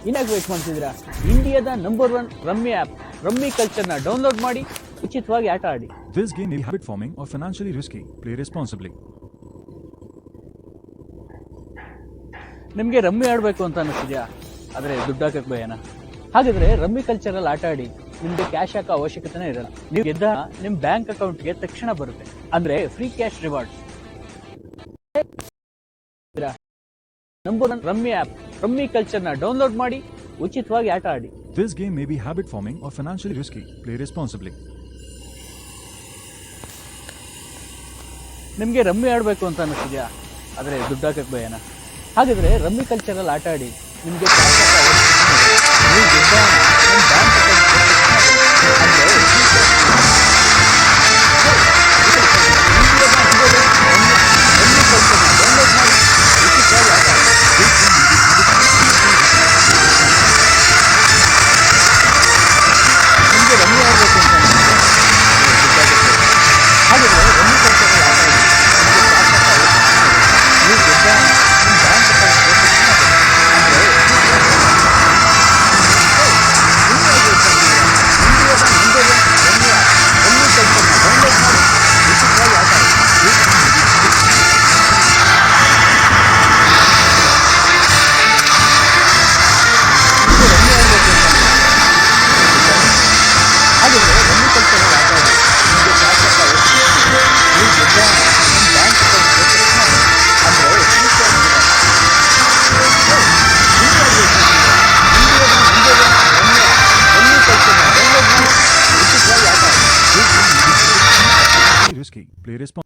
ಇನ್ನಾಗಿ wait ಮಾಡ್ತಿದ್ದೀರಾ? ಇಂಡಿಯಾದ number 1 rummy app rummy ಕಲ್ಚರ್ನ ಡೌನ್ಲೋಡ್ ಮಾಡಿ ಉಚಿತವಾಗಿ ಆಟ ಆಡಿ. This game may be habit forming or financially risky. Play responsibly. ನಿಮಗೆ ರಮ್ಮಿ ಆಡಬೇಕು ಅಂತ ಅನಿಸ್ತಿದ್ಯಾ? ಆದರೆ ದುಡ್ಡು ಹಾಕಕ್ಕೆ ಭಯನಾ? ಹಾಗಾದ್ರೆ ರಮ್ಮಿ ಕಲ್ಚರಲ್ಲಿ ಆಟ ಆಡಿ. ನಿಮಗೆ ಕ್ಯಾಶ್ ಹಾಕೋ ಅವಶ್ಯಕತೆನೇ ಇರಲ್ಲ. ನೀವು ಗೆದ್ದ ನಿಮ್ಮ ಬ್ಯಾಂಕ್ ಅಕೌಂಟ್ಗೆ ತಕ್ಷಣ ಬರುತ್ತೆ. ಅಂದ್ರೆ free cash reward. Number 1 rummy app rummy ಕಲ್ಚರ್ನ ಡೌನ್ಲೋಡ್ ಮಾಡಿ ಉಚಿತವಾಗಿ ಆಟ ಆಡಿ. This game may be habit forming or financially risky. Play responsibly. ನಿಮಗೆ ರಮ್ಮಿ ಆಡಬೇಕು ಅಂತ ಅನಿಸ್ತಿದ್ಯಾ? ಆದರೆ ದುಡ್ಡು ಹಾಕಕ್ಕೆ ಭಯನಾ? ಹಾಗಾದ್ರೆ ರಮ್ಮಿ ಕಲ್ಚರಲ್ಲಿ ಆಟ ಆಡಿ. ನಿಮಗೆ ಕ್ಯಾಶ್ ಹಾಕೋ ಅವಶ್ಯಕತೆ ಇರಲ್ಲ. ನೀವು ಗೆದ್ದ ನಿಮ್ಮ ಬ್ಯಾಂಕ್ ಅಕೌಂಟ್ಗೆ Risky. Play responsibly.